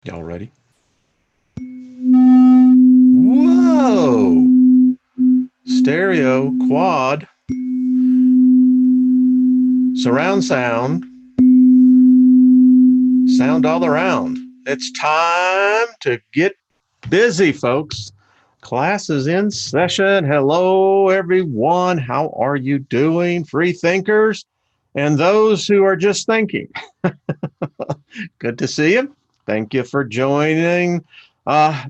Y'all ready? Whoa! Stereo, quad, surround sound, sound all around. It's time to get busy, folks. Class is in session. Hello, everyone. How are you doing, free thinkers and those who are just thinking? Good to see you. Thank you for joining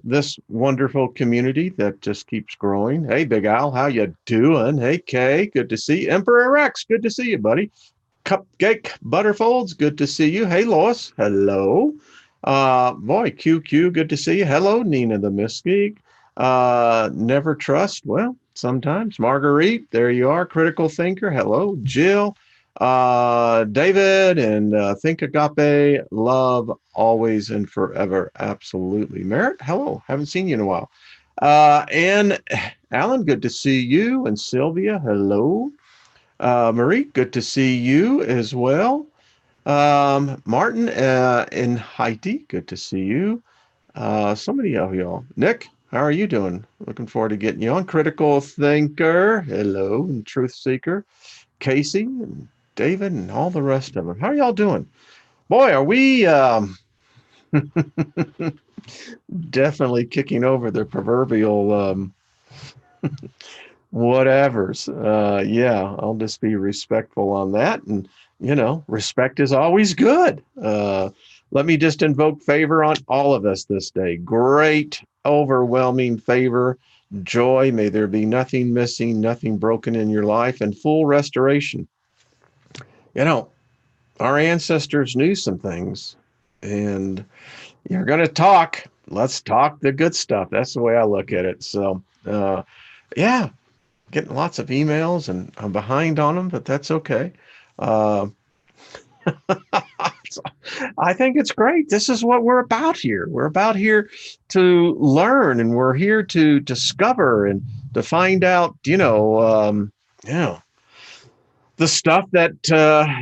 this wonderful community that just keeps growing. Hey, Big Al, how you doing? Hey, Kay, good to see you. Emperor Rex, good to see you, buddy. Cupcake Butterfolds, good to see you. Hey, Lois, hello. Boy, QQ, good to see you. Hello, Nina the Mystique. Never Trust, well, sometimes. Marguerite, there you are. Critical Thinker, hello. Jill, David, and Think Agape, love always and forever. Absolutely. Merritt, hello. Haven't seen you in a while. And Alan, good to see you. And Sylvia, hello. Marie, good to see you as well. Martin in Haiti, good to see you. So many of y'all. Nick, how are you doing? Looking forward to getting you on. Critical Thinker, hello. And Truth Seeker, Casey and David and all the rest of them. How are y'all doing? Boy, are we definitely kicking over the proverbial whatevers. Yeah, I'll just be respectful on that. And, respect is always good. Let me just invoke favor on all of us this day. Great, overwhelming favor, joy. May there be nothing missing, nothing broken in your life, and full restoration. You know, our ancestors knew some things, and you're going to talk. Let's talk the good stuff. That's the way I look at it. So, yeah, getting lots of emails and I'm behind on them, but that's okay. Uh, I think it's great. This is what we're about here. We're about here to learn and we're here to discover and to find out, the stuff that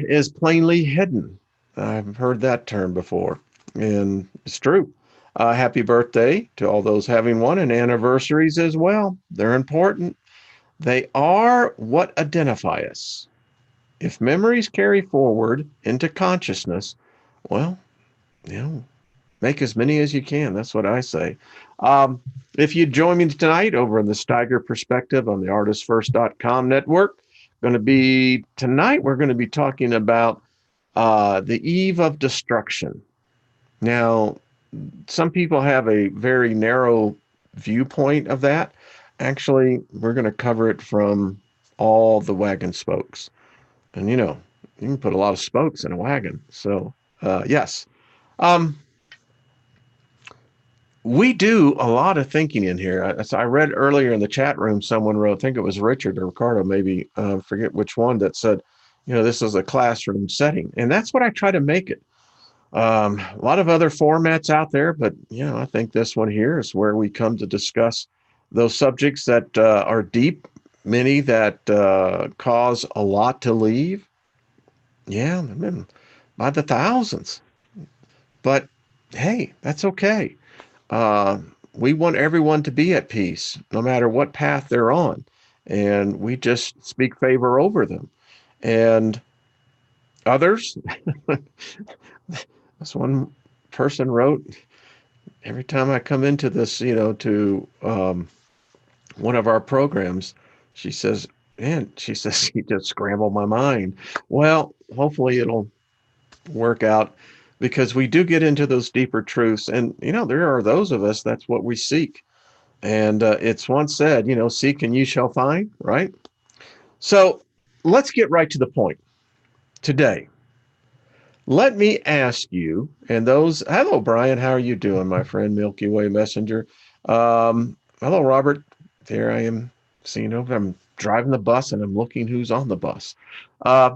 is plainly hidden. I've heard that term before, and it's true. Happy birthday to all those having one and anniversaries as well. They're important. They are what identify us. If memories carry forward into consciousness, well, you know, make as many as you can. That's what I say. If you join me tonight over in the Steiger Perspective on the artistfirst.com network, we're going to be talking about the eve of destruction. Now, some people have a very narrow viewpoint of that. Actually, we're going to cover it from all the wagon spokes. And you can put a lot of spokes in a wagon. So, yes. Um, we do a lot of thinking in here. I read earlier in the chat room, someone wrote, I think it was Richard or Ricardo, maybe, forget which one, that said, this is a classroom setting. And that's what I try to make it. A lot of other formats out there, but, I think this one here is where we come to discuss those subjects that are deep, many that cause a lot to leave. Yeah, I mean, by the thousands. But hey, that's okay. Uh, we want everyone to be at peace, no matter what path they're on. And we just speak favor over them. And others, this one person wrote, every time I come into this, to one of our programs, she says, she just scrambled my mind. Well, hopefully it'll work out because we do get into those deeper truths. And, there are those of us, that's what we seek. And it's once said, seek and you shall find, right? So let's get right to the point today. Let me ask you, and hello, Brian, how are you doing, my friend, Milky Way Messenger? Hello, Robert. There I am seeing over. I'm driving the bus and I'm looking who's on the bus. Uh,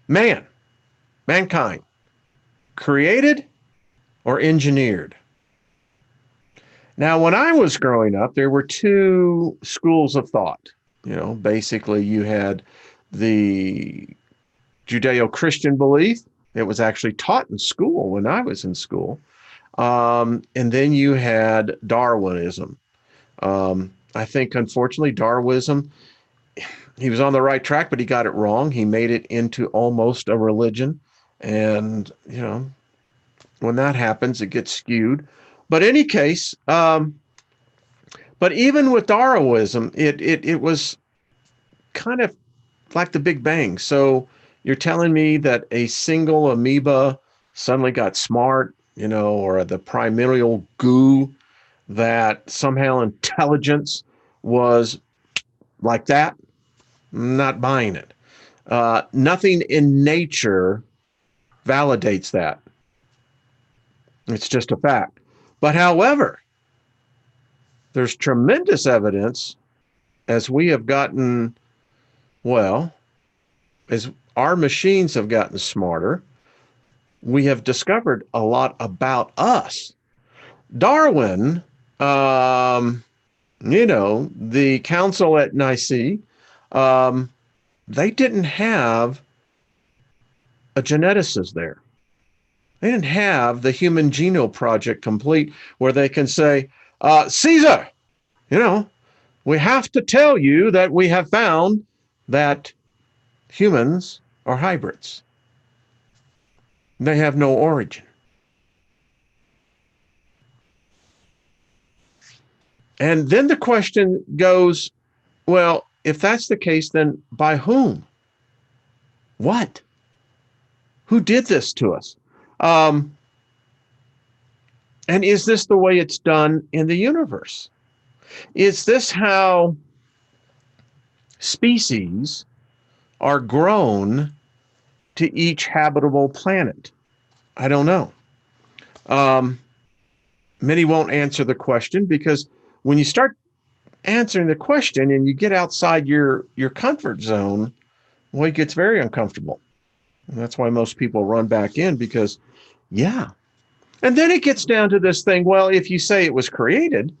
mankind, created or engineered? Now, when I was growing up, there were two schools of thought. Basically, you had the Judeo Christian belief. It was actually taught in school when I was in school. And then you had Darwinism. I think, unfortunately, Darwinism, he was on the right track, but he got it wrong. He made it into almost a religion. And, when that happens, it gets skewed. But in any case, but even with Darwinism, it was kind of like the Big Bang. So you're telling me that a single amoeba suddenly got smart, or the primordial goo, that somehow intelligence was like that? Not buying it. Nothing in nature validates that. It's just a fact. But however, there's tremendous evidence as we have gotten, well, as our machines have gotten smarter, we have discovered a lot about us. Darwin, the council at Nicaea, they didn't have a geneticist there. They didn't have the Human Genome Project complete where they can say, Caesar, we have to tell you that we have found that humans are hybrids. They have no origin. And then the question goes, well, if that's the case, then by whom? What? Who did this to us? And is this the way it's done in the universe? Is this how species are grown to each habitable planet? I don't know. Many won't answer the question because when you start answering the question and you get outside your comfort zone, well, it gets very uncomfortable. And that's why most people run back in because, yeah. And then it gets down to this thing, well, if you say it was created,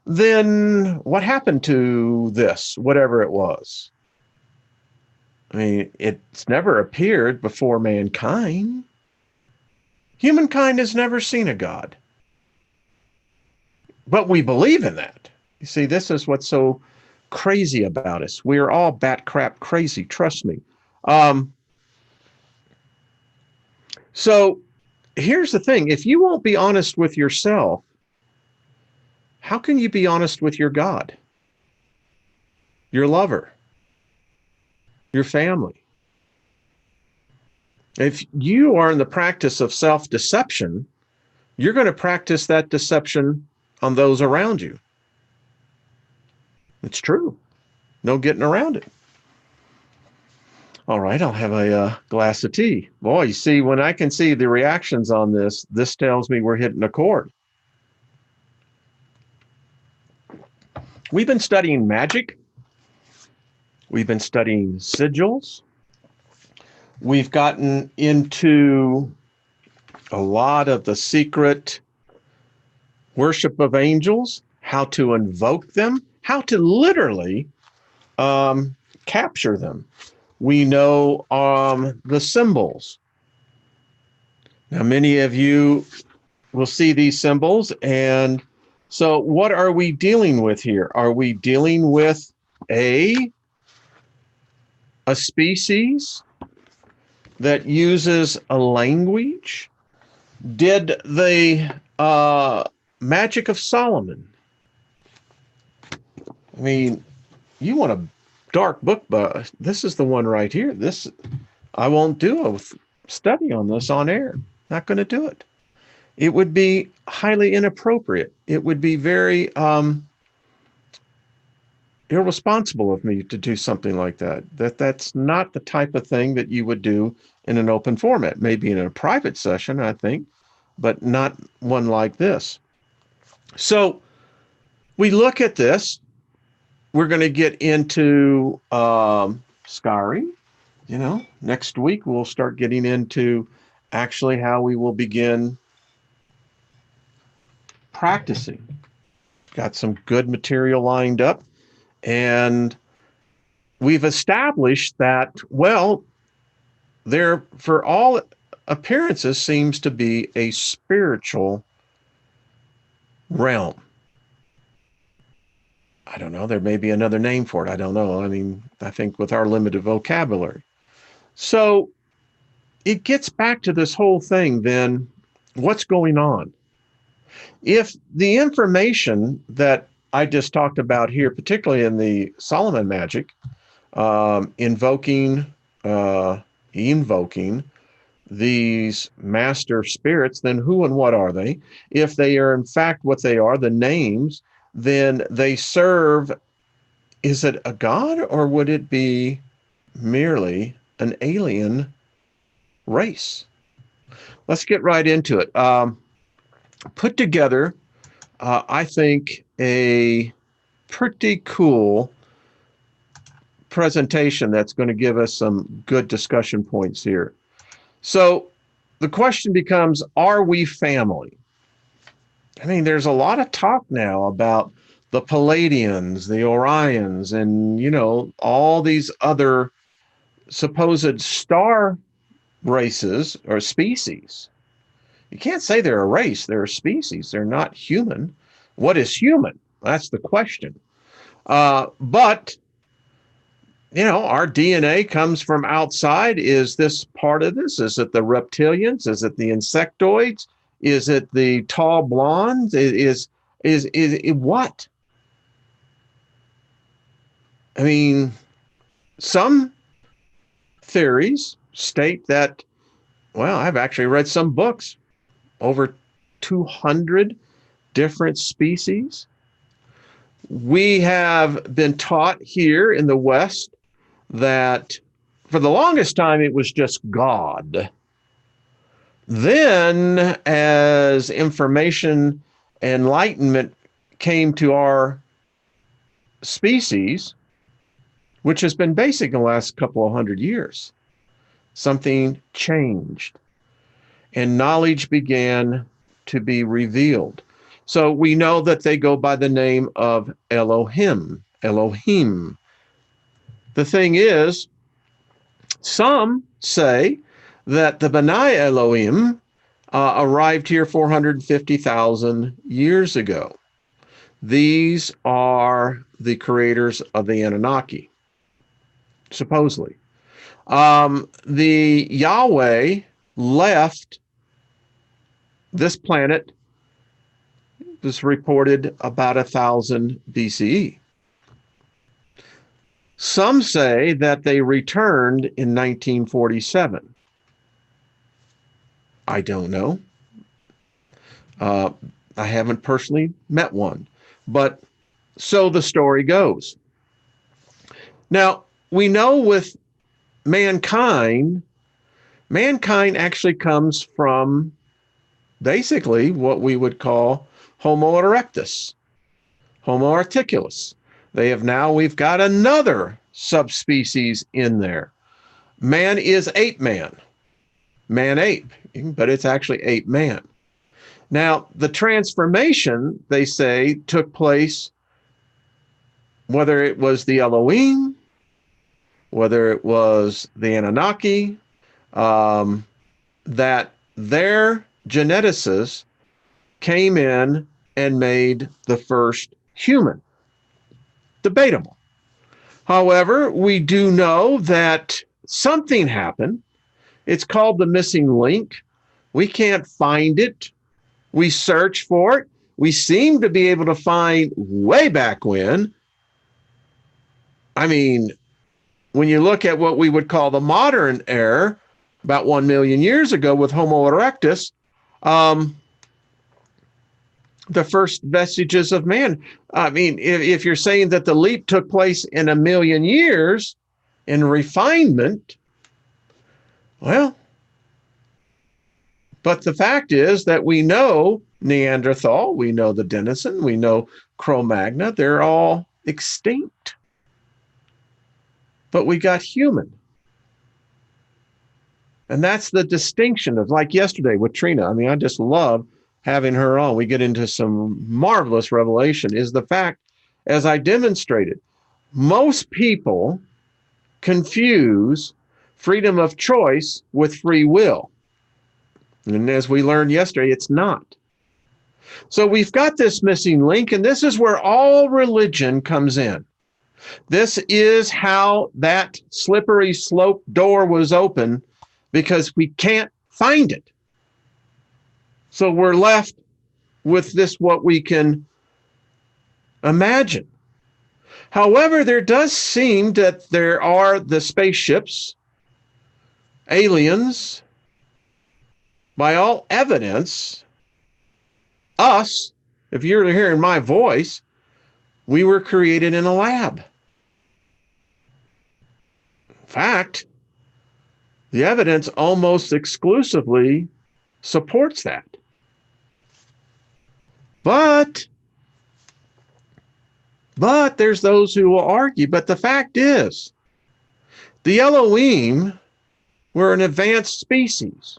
then what happened to this, whatever it was? I mean, it's never appeared before mankind. Humankind has never seen a God. But we believe in that. You see, this is what's so crazy about us. We are all bat crap crazy, trust me. So here's the thing. If you won't be honest with yourself, how can you be honest with your God, your lover, your family? If you are in the practice of self-deception, you're going to practice that deception on those around you. It's true. No getting around it. All right, I'll have a glass of tea. Boy, you see, when I can see the reactions on this, this tells me we're hitting a chord. We've been studying magic. We've been studying sigils. We've gotten into a lot of the secret worship of angels, how to invoke them, how to literally capture them. We know the symbols. Now, many of you will see these symbols. And so what are we dealing with here? Are we dealing with a species that uses a language? Did the Magic of Solomon, I mean, you want a dark book, but this is the one right here. This, I won't do a study on this on air. Not going to do it. It would be highly inappropriate. It would be very irresponsible of me to do something like that. That's not the type of thing that you would do in an open format. Maybe in a private session, I think, but not one like this. So we look at this. We're going to get into scouring. Next week we'll start getting into actually how we will begin practicing. Got some good material lined up, and we've established that, well, there, for all appearances, seems to be a spiritual realm. I don't know. There may be another name for it. I don't know. I mean, I think with our limited vocabulary. So it gets back to this whole thing then. What's going on? If the information that I just talked about here, particularly in the Solomon magic, invoking, invoking these master spirits, then who and what are they? If they are in fact what they are, the names, then they serve, is it a god or would it be merely an alien race? Let's get right into it. Put together, I think, a pretty cool presentation that's going to give us some good discussion points here. So the question becomes, are we family? I mean, there's a lot of talk now about the Palladians, the Orions, and, you know, all these other supposed star races or species. You can't say they're a race, they're a species. They're not human. What is human? That's the question. But you know, our DNA comes from outside. Is this part of this? Is it the reptilians? Is it the insectoids? Is it the tall blondes? Is it what? I mean, some theories state that, well, I've actually read some books, over 200 different species. We have been taught here in the West that for the longest time it was just God. Then, as information, enlightenment came to our species, which has been basic in the last couple of hundred years, something changed and knowledge began to be revealed. So we know that they go by the name of Elohim. The thing is, some say that the Benai Elohim arrived here 450,000 years ago. These are the creators of the Anunnaki, supposedly. The Yahweh left this planet, was reported about 1000 BCE. Some say that they returned in 1947. I don't know. I haven't personally met one, but so the story goes. Now, we know with mankind actually comes from basically what we would call Homo erectus, Homo articulus. We've got another subspecies in there. Man is ape man, man ape, but it's actually ape man. Now, the transformation, they say, took place, whether it was the Elohim, whether it was the Anunnaki, that their geneticists came in and made the first human. Debatable. However, we do know that something happened. It's called the missing link. We can't find it. We search for it. We seem to be able to find way back when. I mean, when you look at what we would call the modern era, about 1 million years ago with Homo erectus, the first vestiges of man. I mean, if you're saying that the leap took place in 1 million years in refinement, well, but the fact is that we know Neanderthal, we know the Denizen, we know Cro-Magnon, they're all extinct. But we got human. And that's the distinction of, like yesterday with Trina. I mean, I just love having her on. We get into some marvelous revelation, is the fact, as I demonstrated, most people confuse freedom of choice with free will. And as we learned yesterday, it's not. So we've got this missing link, and this is where all religion comes in. This is how that slippery slope door was open, because we can't find it. So we're left with this, what we can imagine. However, there does seem that there are the spaceships, aliens, by all evidence, us, if you're hearing my voice, we were created in a lab. In fact, the evidence almost exclusively supports that. But there's those who will argue, but the fact is, the Elohim were an advanced species.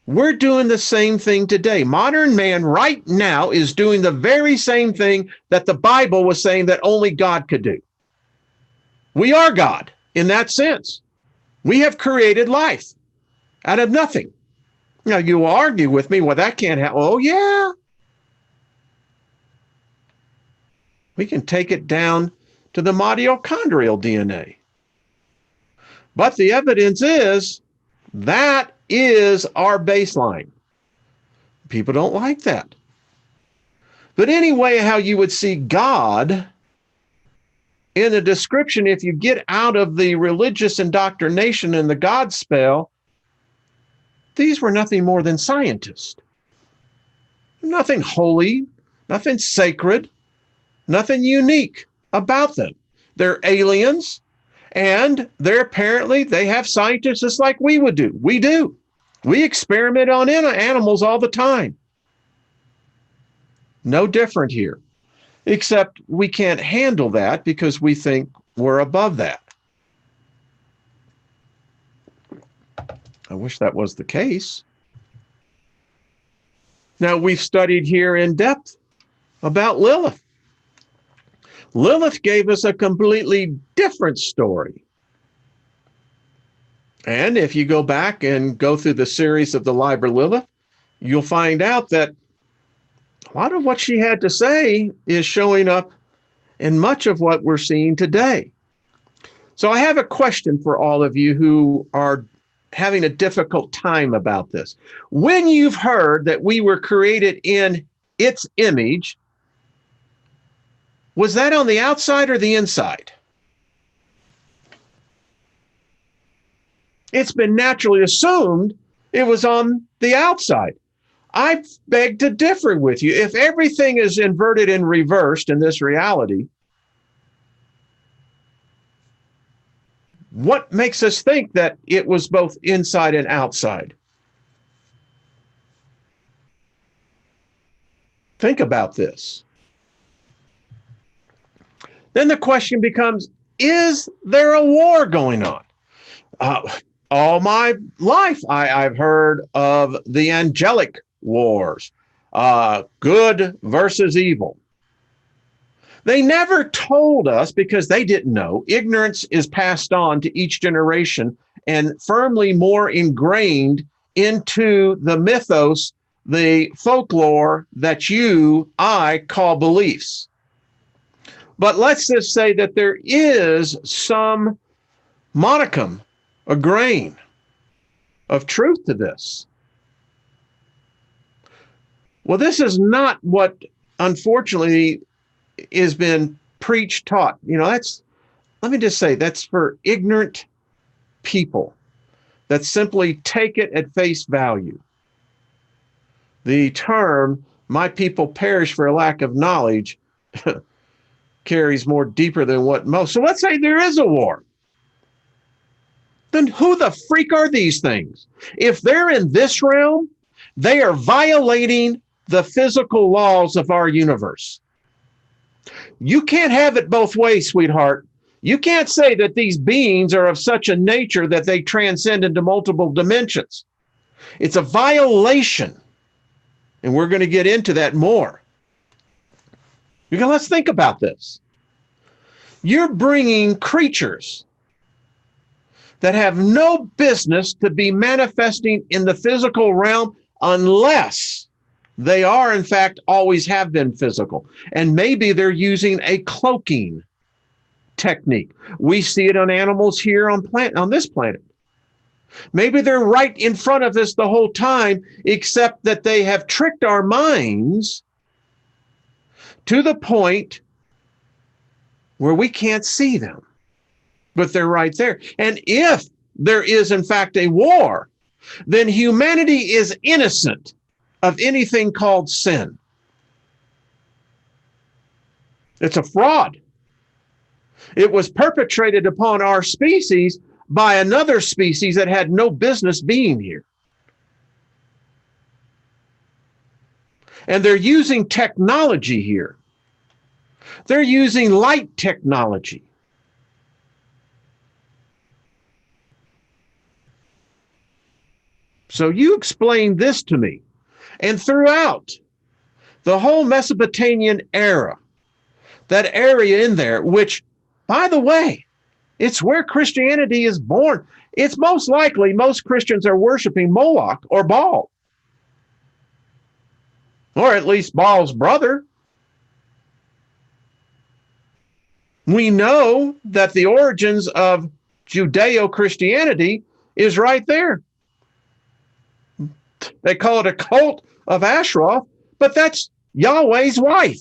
We're doing the same thing today. Modern man right now is doing the very same thing that the Bible was saying that only God could do. We are God in that sense. We have created life out of nothing. Now, you will argue with me, well, that can't happen. Oh, yeah. We can take it down to the mitochondrial DNA. But the evidence is that is our baseline. People don't like that. But anyway, how you would see God in the description, if you get out of the religious indoctrination and the God spell, these were nothing more than scientists. Nothing holy, nothing sacred, nothing unique about them. They're aliens, and they have scientists just like we would do. We do. We experiment on animals all the time. No different here, except we can't handle that because we think we're above that. I wish that was the case. Now, we've studied here in depth about Lilith. Lilith gave us a completely different story. And if you go back and go through the series of the Liber Lilith, you'll find out that a lot of what she had to say is showing up in much of what we're seeing today. So I have a question for all of you who are having a difficult time about this. When you've heard that we were created in its image, was that on the outside or the inside? It's been naturally assumed it was on the outside. I beg to differ with you. If everything is inverted and reversed in this reality, what makes us think that it was both inside and outside? Think about this. Then the question becomes, is there a war going on? All my life, I've heard of the Angelic Wars, good versus evil. They never told us because they didn't know. Ignorance is passed on to each generation and firmly more ingrained into the mythos, the folklore that I call beliefs. But let's just say that there is some modicum, a grain of truth to this. Well, this is not what, unfortunately, has been preached, taught. Let me just say, that's for ignorant people that simply take it at face value. The term, my people perish for a lack of knowledge, carries more deeper than what most. So let's say there is a war. Then who the freak are these things? If they're in this realm, they are violating the physical laws of our universe. You can't have it both ways, sweetheart. You can't say that these beings are of such a nature that they transcend into multiple dimensions. It's a violation. And we're going to get into that more. Because let's think about this. You're bringing creatures that have no business to be manifesting in the physical realm unless they are, in fact, always have been physical. And maybe they're using a cloaking technique. We see it on animals here on this planet. Maybe they're right in front of us the whole time, except that they have tricked our minds to the point where we can't see them, but they're right there. And if there is, in fact, a war, then humanity is innocent of anything called sin. It's a fraud. It was perpetrated upon our species by another species that had no business being here. And they're using technology here. They're using light technology. So you explain this to me. And throughout the whole Mesopotamian era, that area in there, which, by the way, it's where Christianity is born. It's most likely most Christians are worshiping Moloch or Baal, or at least Baal's brother. We know that the origins of Judeo-Christianity is right there. They call it a cult of Ashtaroth, but that's Yahweh's wife.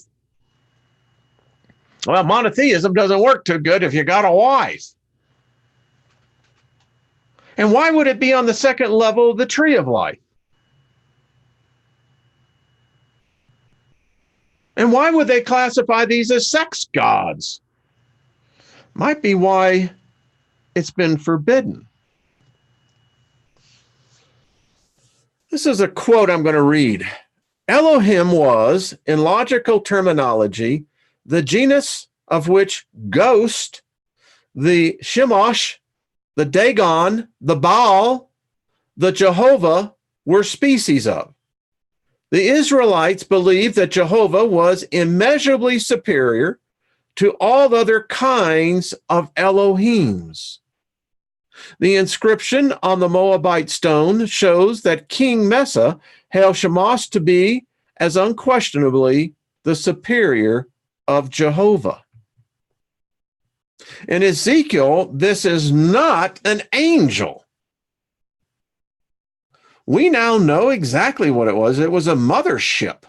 Well, monotheism doesn't work too good if you got a wife. And why would it be on the second level of the tree of life? And why would they classify these as sex gods? Might be why it's been forbidden. This is a quote I'm going to read. Elohim was, in logical terminology, the genus of which ghost, the Shemosh, the Dagon, the Baal, the Jehovah were species of. The Israelites believed that Jehovah was immeasurably superior to all other kinds of Elohims. The inscription on the Moabite stone shows that King Mesa held Shamash to be as unquestionably the superior of Jehovah. In Ezekiel, this is not an angel. We now know exactly what it was. It was a mothership.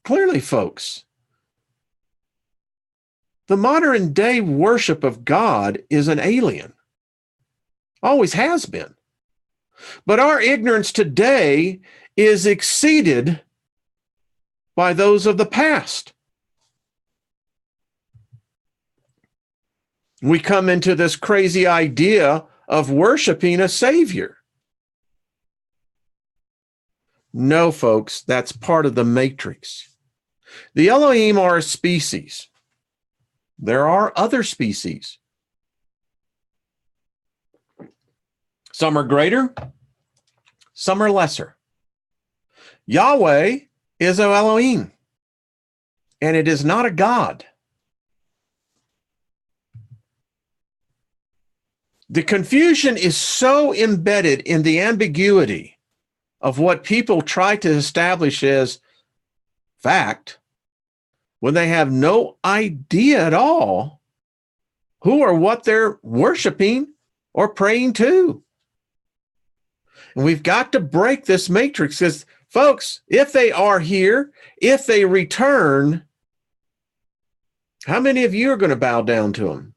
Clearly, folks, the modern day worship of God is an alien. Always has been. But our ignorance today is exceeded by those of the past. We come into this crazy idea of worshiping a savior. No, folks, that's part of the matrix. The Elohim are a species. There are other species. Some are greater, some are lesser. Yahweh is an Elohim, and it is not a god. The confusion is so embedded in the ambiguity of what people try to establish as fact when they have no idea at all who or what they're worshiping or praying to. And we've got to break this matrix because, folks, if they are here, if they return, how many of you are going to bow down to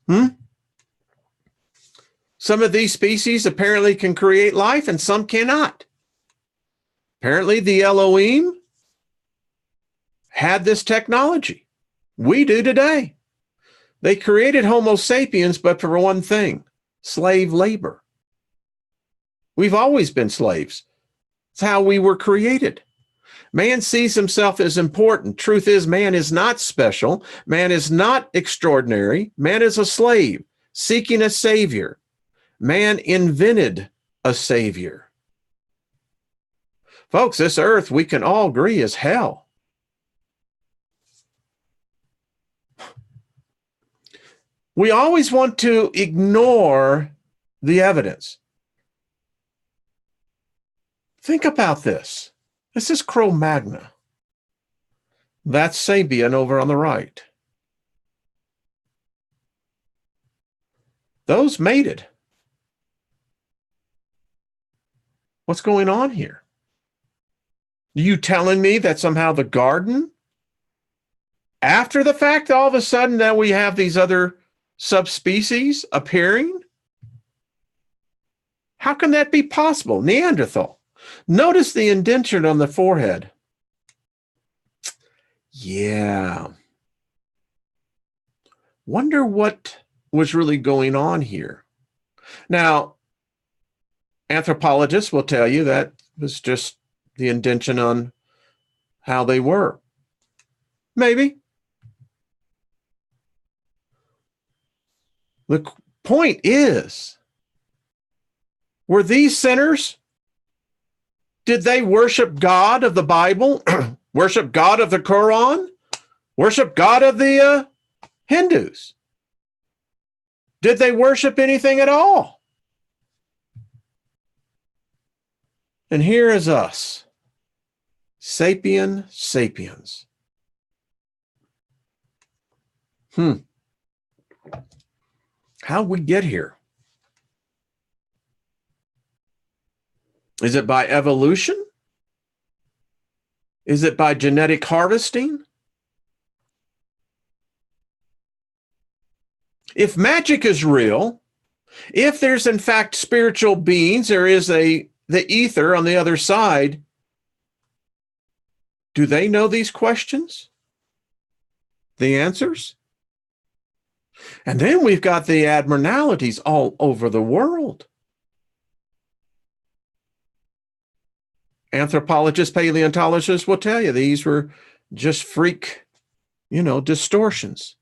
them? Some of these species apparently can create life and some cannot. Apparently the Elohim had this technology. We do today. They created Homo sapiens, but for one thing, slave labor. We've always been slaves. It's how we were created. Man sees himself as important. Truth is, man is not special. Man is not extraordinary. Man is a slave seeking a savior. Man invented a savior. Folks, this earth, we can all agree, is hell. We always want to ignore the evidence. Think about this. This is Cro-Magnon. That's Sapien over on the right. Those mated. What's going on here? Are you telling me that somehow the garden, after the fact, all of a sudden that we have these other subspecies appearing? How can that be possible? Neanderthal. Notice the indentation on the forehead. Yeah. Wonder what was really going on here. Now, anthropologists will tell you that was just the indentation on how they were. Maybe. The point is, were these sinners? Did they worship God of the Bible? Worship God of the Quran? Worship God of the Hindus? Did they worship anything at all? And here is us. Sapien sapiens. How'd we get here? Is it by evolution? Is it by genetic harvesting? If magic is real, if there's in fact spiritual beings, there is the ether on the other side, do they know these questions? The answers? And then we've got the abnormalities all over the world. Anthropologists, paleontologists will tell you these were just freak, distortions.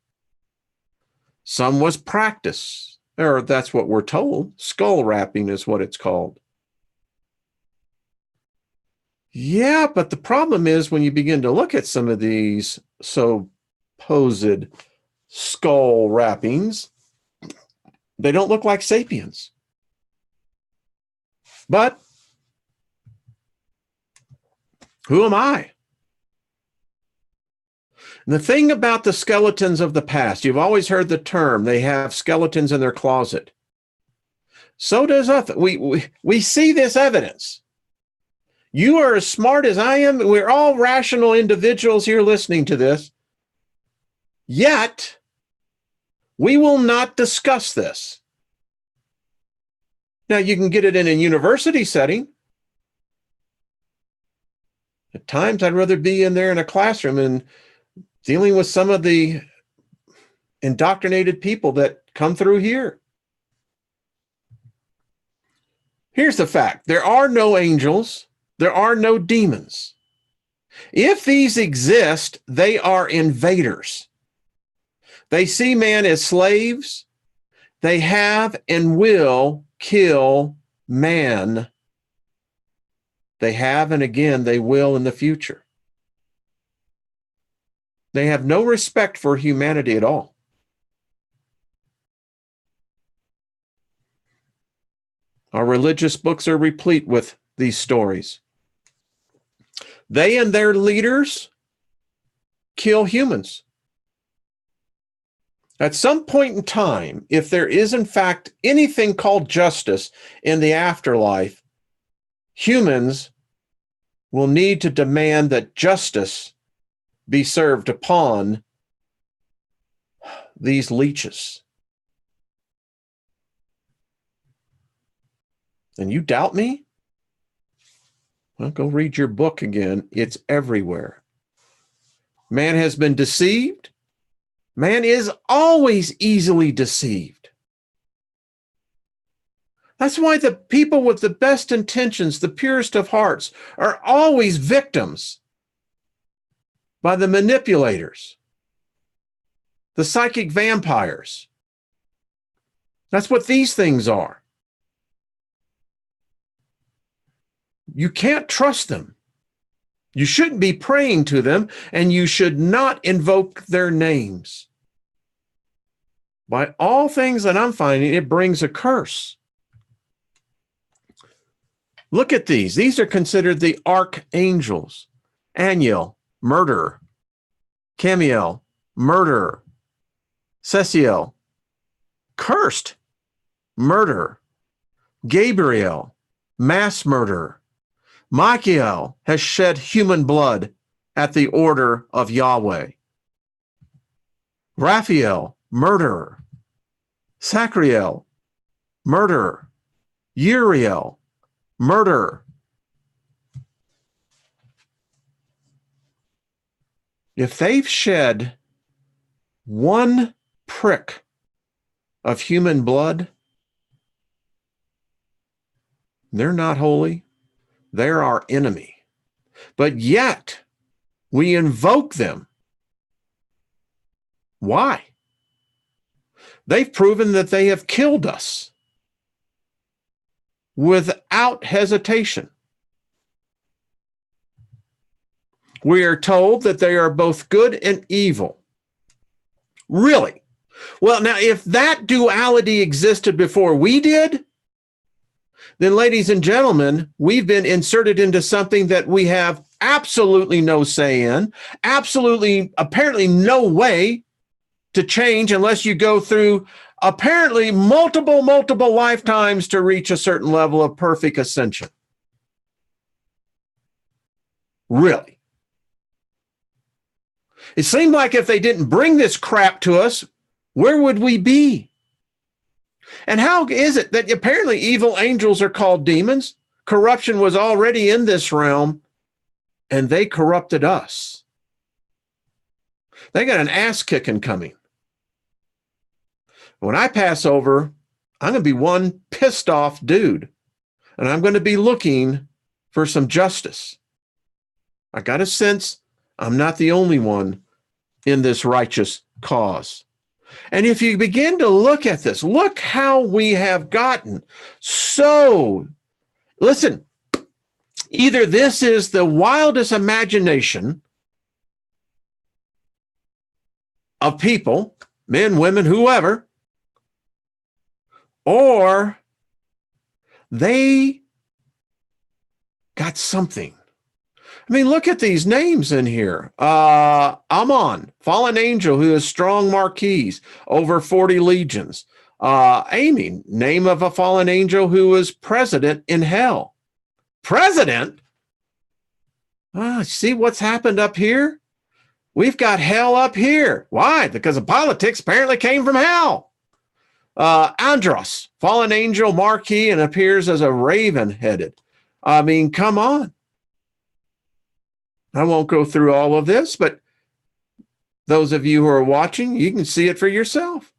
Some was practice, or that's what we're told. Skull wrapping is what it's called. Yeah, but the problem is when you begin to look at some of these supposed skull wrappings, they don't look like sapiens. But who am I? And the thing about the skeletons of the past, you've always heard the term, they have skeletons in their closet. So does us. We see this evidence. You are as smart as I am. We're all rational individuals here listening to this. Yet, we will not discuss this. Now, you can get it in a university setting. At times, I'd rather be in there in a classroom and dealing with some of the indoctrinated people that come through here. Here's the fact. There are no angels. There are no demons. If these exist, they are invaders. They see man as slaves. They have and will kill man. They have, and again, they will in the future. They have no respect for humanity at all. Our religious books are replete with these stories. They and their leaders kill humans. At some point in time, if there is in fact anything called justice in the afterlife, humans will need to demand that justice be served upon these leeches. And you doubt me? Well, go read your book again. It's everywhere. Man has been deceived. Man is always easily deceived. That's why the people with the best intentions, the purest of hearts, are always victims by the manipulators, the psychic vampires. That's what these things are. You can't trust them. You shouldn't be praying to them, and you should not invoke their names. by all things that I'm finding, it brings a curse. Look at these. These are considered the archangels. Aniel, murderer. Camiel, murderer. Ceciel, cursed, murderer. Gabriel, mass murderer. Michael has shed human blood at the order of Yahweh. Raphael, murderer. Sacriel, murderer. Uriel, murderer. If they've shed one prick of human blood, they're not holy. They're our enemy. But yet, we invoke them. Why? They've proven that they have killed us without hesitation. We are told that they are both good and evil. Really? Well, now, if that duality existed before we did, then, ladies and gentlemen, we've been inserted into something that we have absolutely no say in, apparently no way to change unless you go through apparently multiple lifetimes to reach a certain level of perfect ascension. Really? It seemed like if they didn't bring this crap to us, where would we be? And how is it that apparently evil angels are called demons? Corruption was already in this realm, and they corrupted us. They got an ass kicking coming. When I pass over, I'm going to be one pissed off dude, and I'm going to be looking for some justice. I got a sense I'm not the only one in this righteous cause. And if you begin to look at this, look how we have gotten so, listen, either this is the wildest imagination of people, men, women, whoever, or they got something. I mean, look at these names in here. Ammon, fallen angel who has strong marquees, over 40 legions. Amy, name of a fallen angel who was president in hell. President? See what's happened up here? We've got hell up here. Why? Because the politics apparently came from hell. Andros, fallen angel marquee, and appears as a raven-headed. I mean, come on. I won't go through all of this, but those of you who are watching, you can see it for yourself.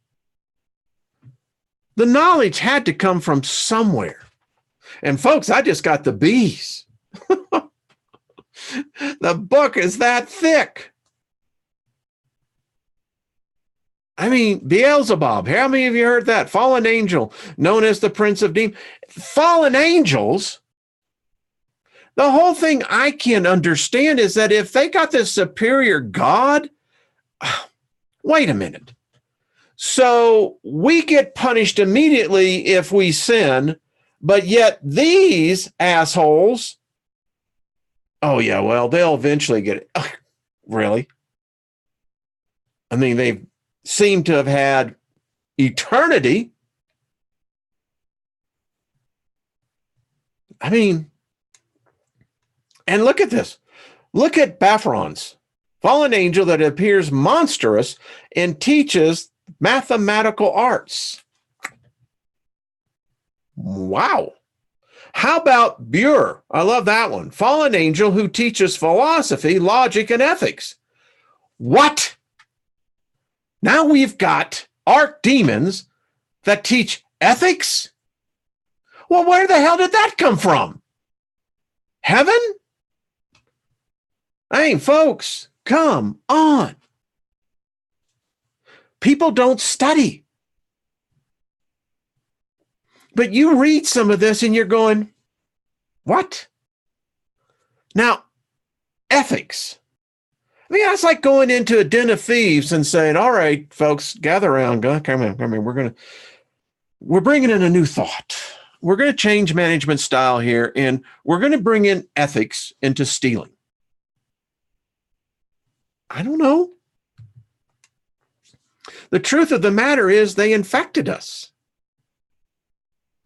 The knowledge had to come from somewhere. And folks, I just got the B's. The book is that thick. I mean, Beelzebub, how many of you heard that? Fallen angel, known as the Prince of Demons. Fallen angels? The whole thing I can understand is that if they got this superior God, wait a minute. So we get punished immediately if we sin, but yet these assholes, oh yeah, well, they'll eventually get it. Really? I mean, they seem to have had eternity. I mean, and look at this. Look at Baphrons, fallen angel that appears monstrous and teaches mathematical arts. Wow. How about Bur? I love that one. Fallen angel who teaches philosophy, logic, and ethics. What? Now we've got archdemons that teach ethics? Well, where the hell did that come from? Heaven? Hey, folks, come on. People don't study. But you read some of this and you're going, what? Now, ethics. I mean, that's like going into a den of thieves and saying, all right, folks, gather around. Come in. We're bringing in a new thought. We're going to change management style here, and we're going to bring in ethics into stealing. I don't know. The truth of the matter is they infected us.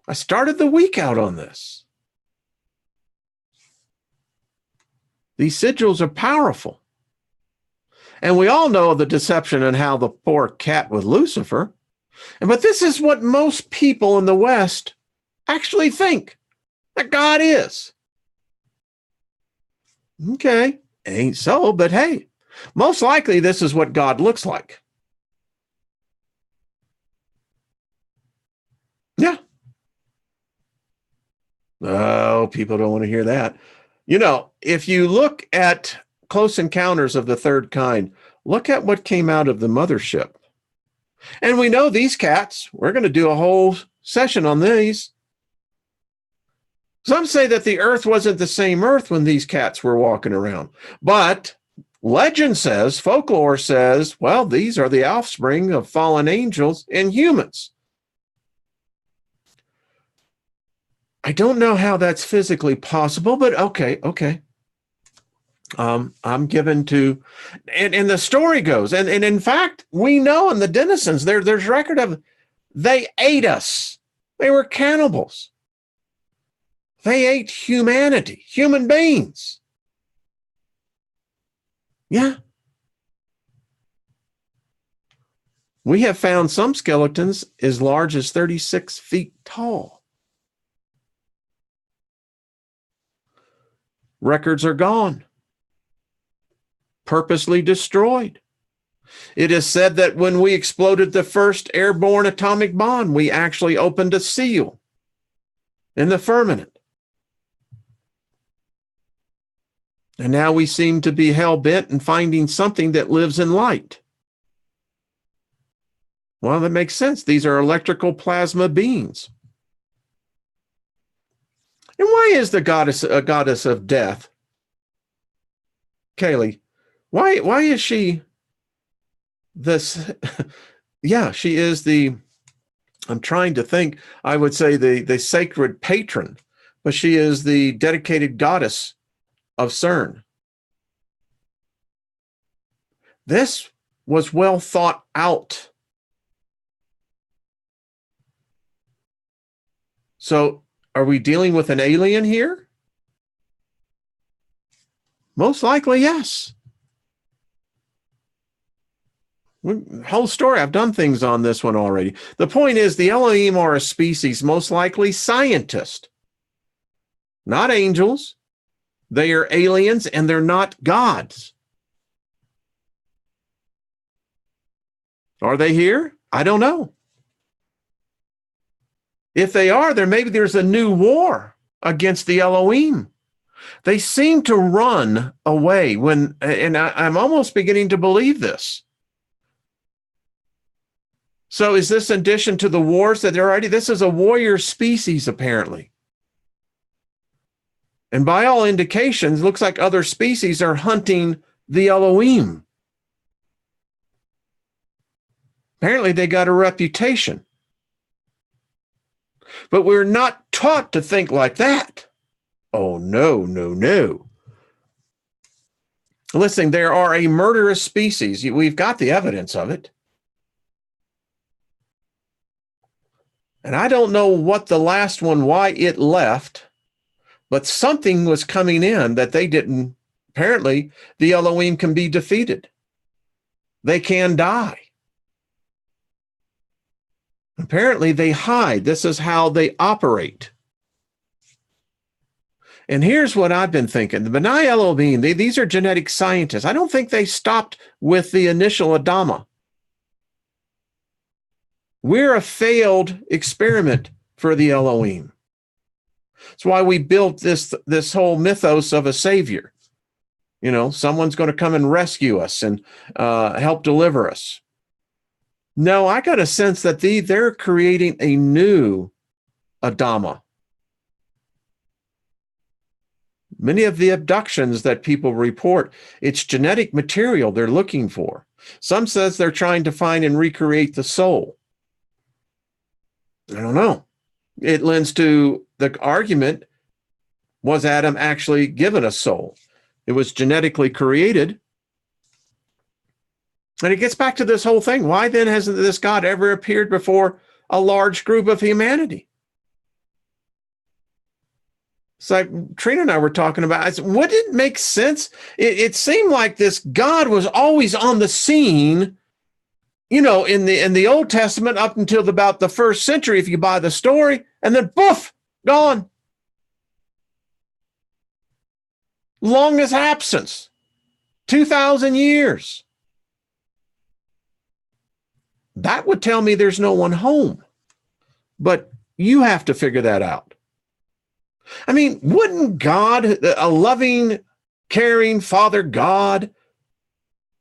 I started the week out on this. These sigils are powerful. And we all know the deception and how the poor cat with Lucifer. But this is what most people in the West actually think that God is. Okay, ain't so, but hey, most likely this is what God looks like. Yeah. Oh, people don't want to hear that. You know, if you look at Close Encounters of the Third Kind, look at what came out of the mothership. And we know these cats, we're going to do a whole session on these. Some say that the earth wasn't the same earth when these cats were walking around. But legend says, folklore says, well, these are the offspring of fallen angels and humans. I don't know how that's physically possible, but okay. I'm given to, and the story goes, and in fact, we know in the denizens, there's record of, they ate us. They were cannibals. They ate humanity, human beings. Yeah. We have found some skeletons as large as 36 feet tall. Records are gone. Purposely destroyed. It is said that when we exploded the first airborne atomic bomb, we actually opened a seal in the firmament. And now we seem to be hell-bent in finding something that lives in light. Well, that makes sense. These are electrical plasma beings. And why is the goddess a goddess of death? Kaylee, why is she this? Yeah, she is the, I'm trying to think, I would say the sacred patron, but she is the dedicated goddess of CERN. This was well thought out. So are we dealing with an alien here? Most likely, yes. Whole story. I've done things on this one already. The point is the Elohim are a species, most likely scientist, not angels. They are aliens and they're not gods. Are they here? I don't know. If they are, then maybe there's a new war against the Elohim. They seem to run away when, and I'm almost beginning to believe this. So is this in addition to the wars that they're already, this is a warrior species apparently. And by all indications, looks like other species are hunting the Elohim. Apparently they got a reputation. But we're not taught to think like that. Oh, no. Listen, there are a murderous species. We've got the evidence of it. And I don't know what the last one, why it left, but something was coming in that they didn't. Apparently, the Elohim can be defeated. They can die. Apparently, they hide. This is how they operate. And here's what I've been thinking. The B'nai Elohim, these are genetic scientists. I don't think they stopped with the initial Adama. We're a failed experiment for the Elohim. That's why we built this whole mythos of a savior. You know, someone's going to come and rescue us and help deliver us. No, I got a sense that they're creating a new Adama. Many of the abductions that people report, it's genetic material they're looking for. Some says they're trying to find and recreate the soul. I don't know. It lends to the argument, was Adam actually given a soul? It was genetically created. And it gets back to this whole thing. Why then hasn't this God ever appeared before a large group of humanity? It's like Trina and I were talking about. I said, would it make sense? It seemed like this God was always on the scene, in the Old Testament up until about the first century, if you buy the story, and then poof, gone. Longest absence, 2,000 years. That would tell me there's no one home. But you have to figure that out. I mean, wouldn't God, a loving, caring Father God,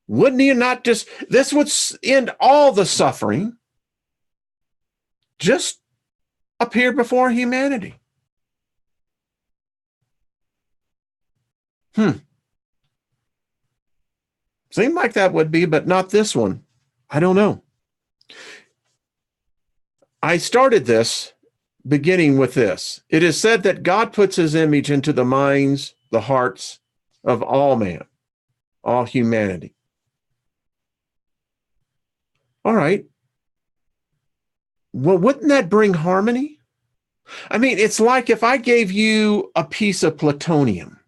wouldn't he not this would end all the suffering, just appear before humanity? Seemed like that would be, but not this one. I don't know. I started this beginning with this. It is said that God puts his image into the minds, the hearts of all man, all humanity. All right. Well, wouldn't that bring harmony? I mean, it's like if I gave you a piece of plutonium,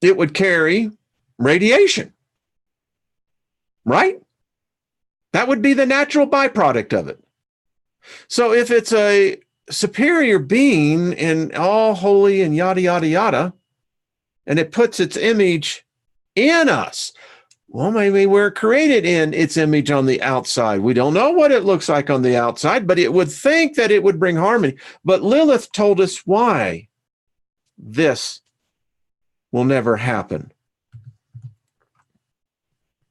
it would carry radiation, right? That would be the natural byproduct of it. So if it's a superior being and all holy and yada, yada, yada, and it puts its image in us, well, maybe we're created in its image on the outside. We don't know what it looks like on the outside, but it would think that it would bring harmony. But Lilith told us why this will never happen.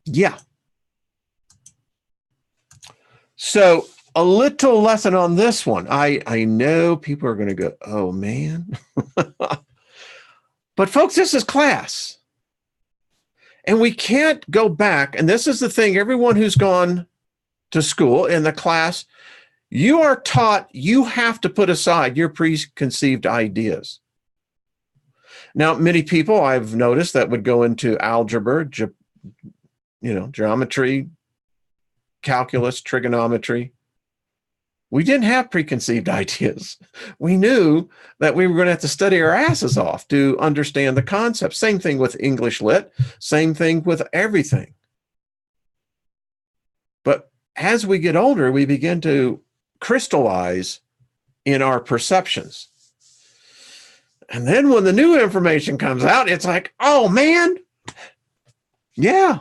Yeah. So a little lesson on this one. I know people are going to go, oh, man. But folks, this is class. And we can't go back. And this is the thing, everyone who's gone to school in the class, you are taught you have to put aside your preconceived ideas. Now, many people I've noticed that would go into algebra, geometry, calculus, trigonometry. We didn't have preconceived ideas. We knew that we were going to have to study our asses off to understand the concepts. Same thing with English Lit, same thing with everything. But as we get older, we begin to crystallize in our perceptions. And then when the new information comes out, it's like, oh, man, yeah.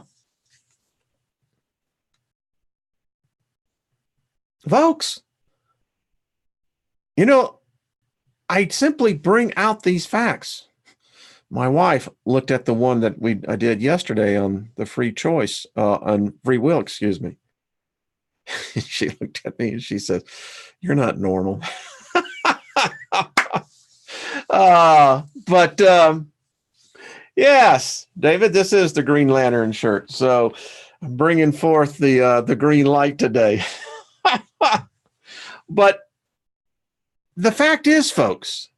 Folks, I simply bring out these facts. My wife looked at the one that I did yesterday on the free choice, on free will, excuse me. She looked at me and she said, "You're not normal." But yes, David, this is the Green Lantern shirt. So I'm bringing forth the green light today. But the fact is, folks,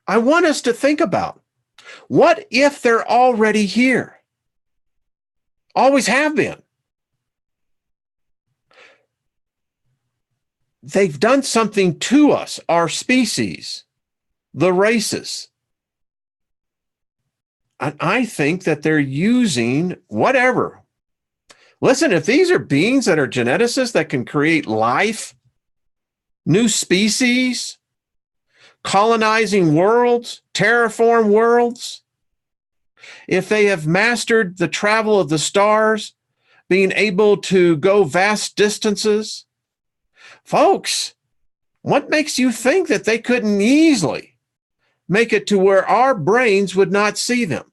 I want us to think about, what if they're already here? Always have been. They've done something to us, our species, the races. And I think that they're using whatever. Listen, if these are beings that are geneticists that can create life, new species, colonizing worlds, terraform worlds, if they have mastered the travel of the stars, being able to go vast distances, folks, what makes you think that they couldn't easily make it to where our brains would not see them?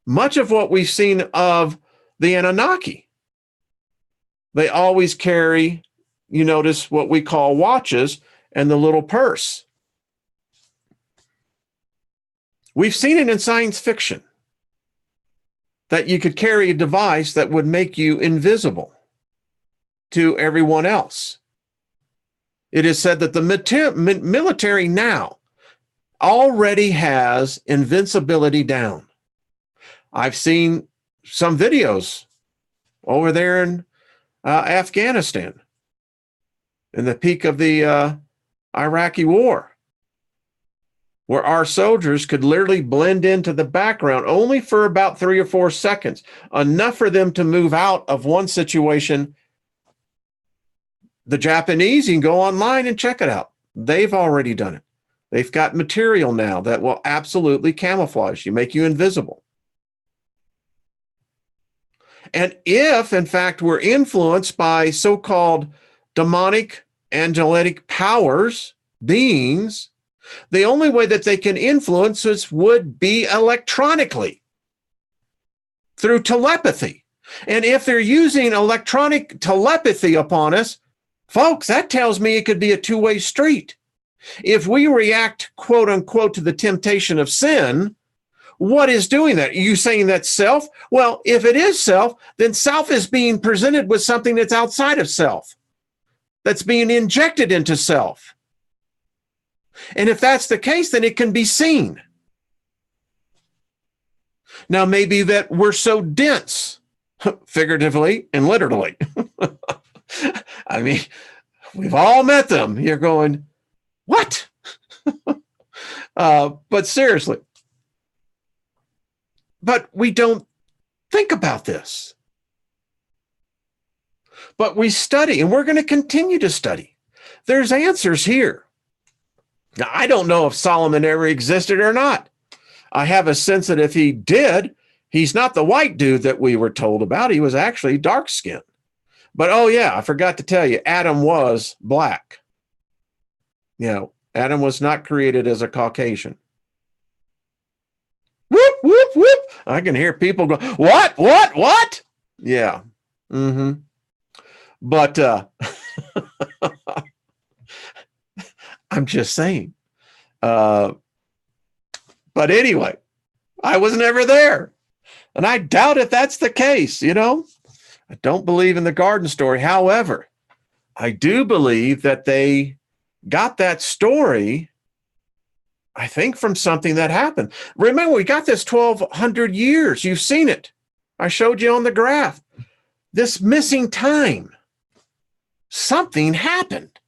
Much of what we've seen of the Anunnaki, they always carry, you notice, what we call watches and the little purse. We've seen it in science fiction that you could carry a device that would make you invisible to everyone else. It is said that the military now already has invincibility down. I've seen some videos over there in Afghanistan in the peak of the Iraqi war, where our soldiers could literally blend into the background only for about 3 or 4 seconds, enough for them to move out of one situation. The Japanese, you can go online and check it out. They've already done it. They've got material now that will absolutely camouflage you, make you invisible. And if, in fact, we're influenced by so-called demonic, angelic powers, beings, the only way that they can influence us would be electronically, through telepathy. And if they're using electronic telepathy upon us, folks, that tells me it could be a two-way street. If we react, quote unquote, to the temptation of sin, what is doing that? Are you saying that's self? Well, if it is self, then self is being presented with something that's outside of self, that's being injected into self. And if that's the case, then it can be seen. Now, maybe that we're so dense, figuratively and literally. I mean, we've all met them. You're going, what? But seriously. But we don't think about this. But we study, and we're going to continue to study. There's answers here. Now, I don't know if Solomon ever existed or not. I have a sense that if he did, he's not the white dude that we were told about. He was actually dark-skinned. But, oh, yeah, I forgot to tell you, Adam was black. You know, Adam was not created as a Caucasian. Whoop, whoop, whoop. I can hear people go, what? Yeah. Mm-hmm. But I'm just saying. But anyway, I was never there. And I doubt if that's the case, you know. I don't believe in the garden story. However, I do believe that they got that story, I think, from something that happened. Remember, we got this 1,200 years. You've seen it. I showed you on the graph. This missing time. Something happened.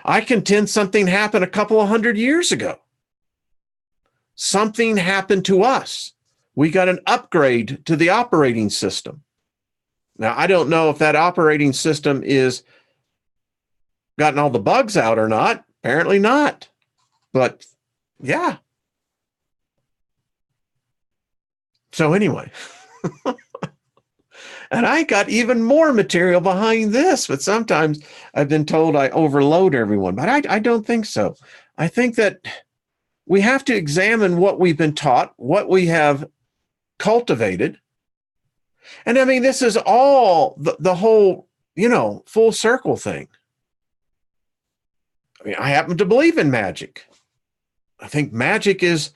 I contend something happened a couple of 100 years ago. Something happened to us. We got an upgrade to the operating system. Now, I don't know if that operating system is gotten all the bugs out or not. Apparently not. But yeah. So anyway, and I got even more material behind this, but sometimes I've been told I overload everyone, but I don't think so. I think that we have to examine what we've been taught, what we have cultivated. And I mean, this is all the whole, full circle thing. I mean, I happen to believe in magic. I think magic is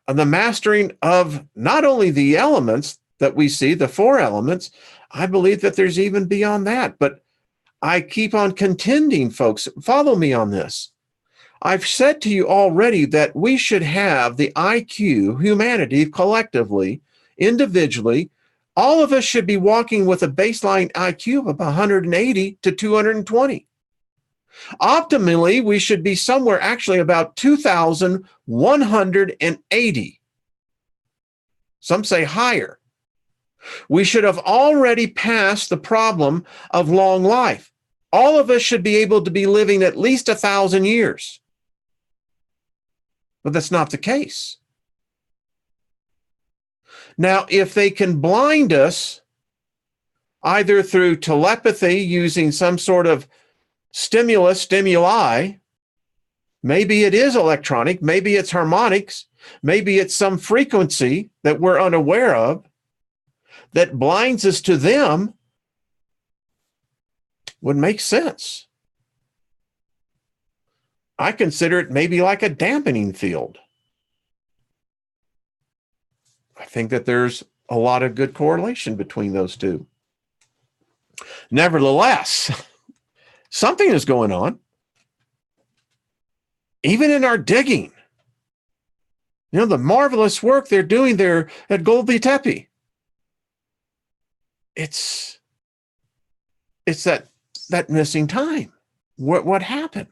the mastering of not only the elements that we see, the 4 elements. I believe that there's even beyond that. But I keep on contending, folks. Follow me on this. I've said to you already that we should have the IQ, humanity collectively, individually, all of us should be walking with a baseline IQ of 180 to 220. Optimally, we should be somewhere actually about 2,180. Some say higher. We should have already passed the problem of long life. All of us should be able to be living at least 1,000 years. But that's not the case. Now, if they can blind us either through telepathy using some sort of stimuli, maybe it is electronic, maybe it's harmonics, maybe it's some frequency that we're unaware of that blinds us to them, would make sense. I consider it maybe like a dampening field. I think that there's a lot of good correlation between those two. Nevertheless, something is going on, even in our digging. You know, the marvelous work they're doing there at Gobekli Tepe. It's that missing time. What happened?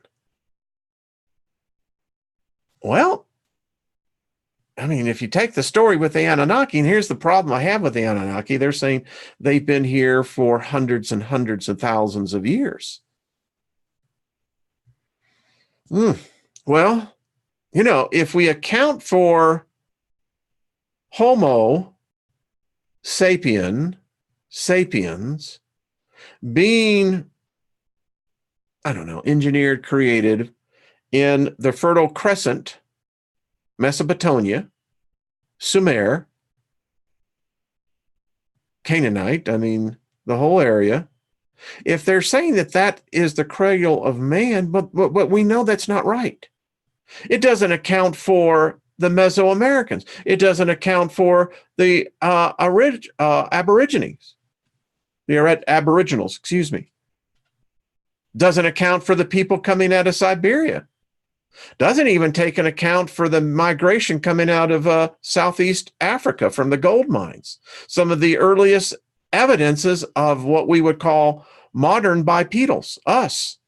Well, I mean, if you take the story with the Anunnaki, and here's the problem I have with the Anunnaki, they're saying they've been here for hundreds and hundreds of thousands of years. Well, you know, if we account for Homo sapiens being, I don't know, engineered, created in the Fertile Crescent, Mesopotamia, Sumer, Canaanite, I mean, the whole area. If they're saying that that is the cradle of man, but we know that's not right. It doesn't account for the Mesoamericans. It doesn't account for the Aborigines, the Aboriginals, excuse me. Doesn't account for the people coming out of Siberia. Doesn't even take an account for the migration coming out of Southeast Africa from the gold mines. Some of the earliest evidences of what we would call modern bipedals, us,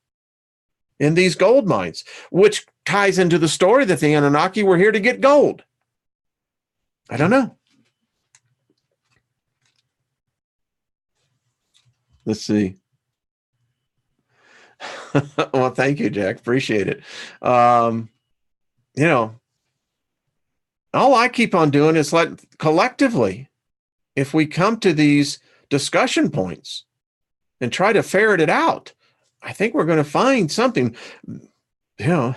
in these gold mines, which ties into the story that the Anunnaki were here to get gold. I don't know. Let's see. Well, thank you, Jack. Appreciate it. You know, all I keep on doing is collectively, if we come to these discussion points and try to ferret it out, I think we're going to find something. You know,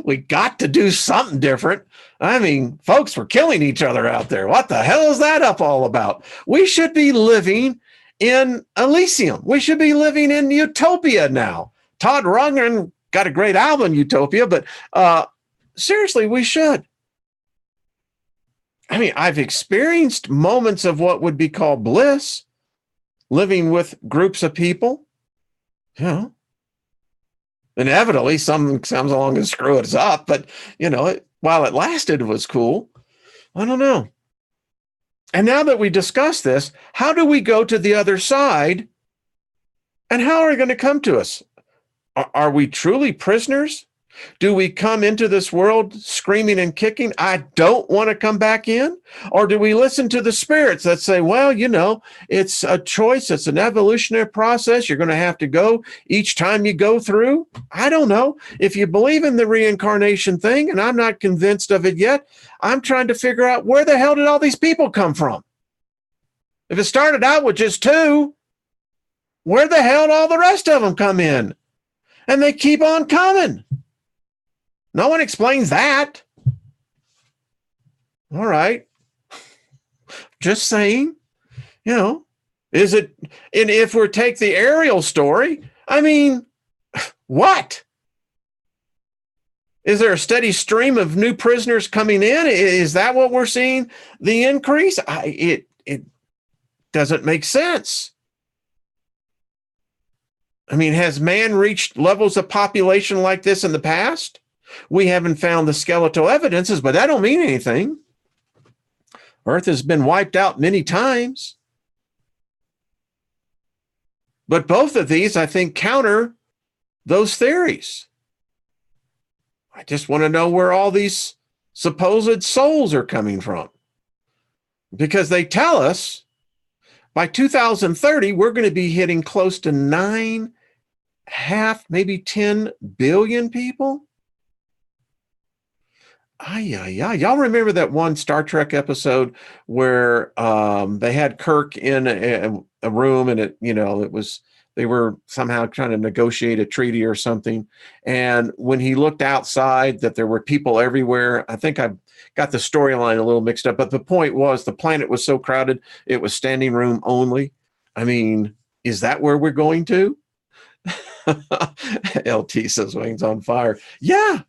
we got to do something different. I mean, folks, we're killing each other out there. What the hell is that up all about? We should be living in Elysium. We should be living in Utopia now. Todd Rundgren got a great album, Utopia, but seriously, we should. I mean, I've experienced moments of what would be called bliss, living with groups of people. You know, inevitably, something comes along and screw us up, but, you know, while it lasted, it was cool. I don't know. And now that we discuss this, how do we go to the other side? And how are they going to come to us? Are we truly prisoners? Do we come into this world screaming and kicking, I don't want to come back in? Or do we listen to the spirits that say, well, you know, it's a choice. It's an evolutionary process. You're going to have to go each time you go through. I don't know. If you believe in the reincarnation thing, and I'm not convinced of it yet, I'm trying to figure out where the hell did all these people come from? If it started out with just two, where the hell did all the rest of them come in? And they keep on coming. No one explains that. All right. Just saying, you know, is it, and if we take the Ariel story, I mean, what? Is there a steady stream of new prisoners coming in? Is that what we're seeing? The increase? It doesn't make sense. I mean, has man reached levels of population like this in the past? We haven't found the skeletal evidences, but that don't mean anything. Earth has been wiped out many times. But both of these, I think, counter those theories. I just want to know where all these supposed souls are coming from. Because they tell us by 2030, we're going to be hitting close to 9.5, maybe 10 billion people. Y'all remember that one Star Trek episode where they had Kirk in a room, and they were somehow trying to negotiate a treaty or something. And when he looked outside, that there were people everywhere. I think I've got the storyline a little mixed up, but the point was the planet was so crowded, it was standing room only. I mean, is that where we're going to? LT says wings on fire. Yeah.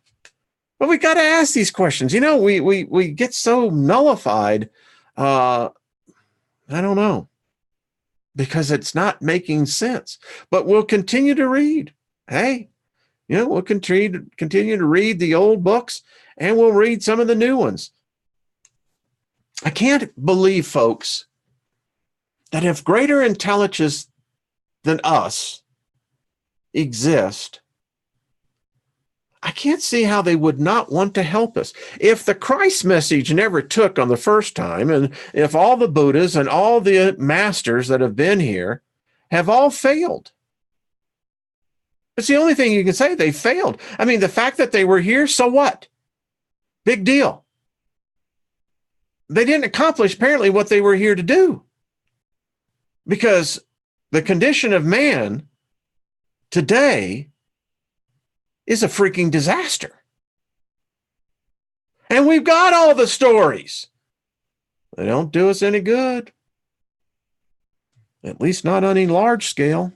But we got to ask these questions. You know, we get so nullified. I don't know, because it's not making sense. But we'll continue to read. Hey, you know, we'll continue to read the old books, and we'll read some of the new ones. I can't believe, folks, that if greater intelligence than us exist, I can't see how they would not want to help us. If the Christ message never took on the first time, and if all the Buddhas and all the masters that have been here have all failed, it's the only thing you can say. They failed. I mean, the fact that they were here, so what? Big deal. They didn't accomplish apparently what they were here to do, because the condition of man today is a freaking disaster. And we've got all the stories. They don't do us any good. At least not on any large scale.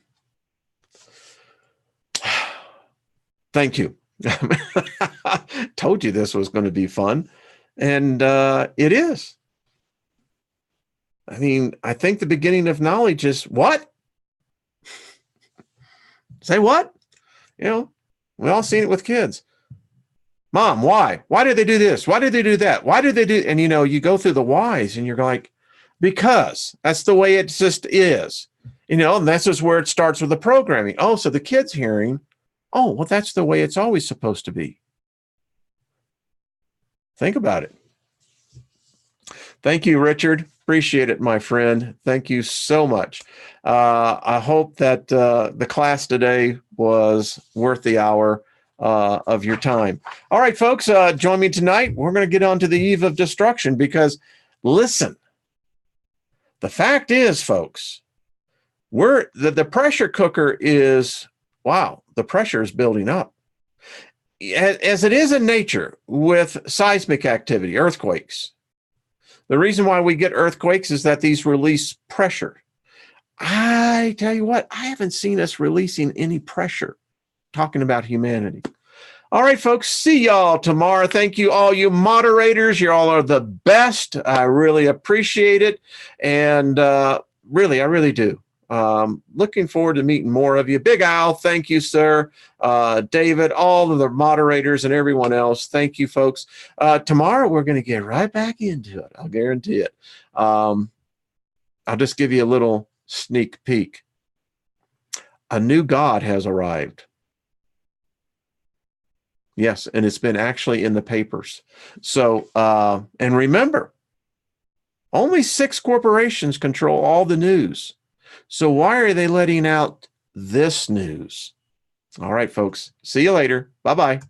Thank you. Told you this was going to be fun. And it is. I mean, I think the beginning of knowledge is what? Say what? You know, we all seen it with kids. Mom, why? Why did they do this? Why did they do that? Why did they do? And, you know, you go through the whys and you're like, because that's the way it just is. You know, and that's just where it starts with the programming. Oh, so the kid's hearing, oh, well, that's the way it's always supposed to be. Think about it. Thank you, Richard. Appreciate it, my friend. Thank you so much. I hope that the class today was worth the hour of your time. All right, folks, join me tonight. We're going to get on to the eve of destruction, because listen, the fact is, folks, the pressure cooker is, wow, the pressure is building up. As it is in nature with seismic activity, earthquakes. The reason why we get earthquakes is that these release pressure. I tell you what, I haven't seen us releasing any pressure, talking about humanity. All right, folks, see y'all tomorrow. Thank you, all you moderators. You all are the best. I really appreciate it. And really, I really do. Looking forward to meeting more of you. Big Al, thank you, sir. David, all of the moderators and everyone else, thank you, folks. Tomorrow, we're going to get right back into it. I'll guarantee it. I'll just give you a little sneak peek. A new God has arrived. Yes, and it's been actually in the papers. So, and remember, only 6 corporations control all the news. So why are they letting out this news? All right, folks. See you later. Bye-bye.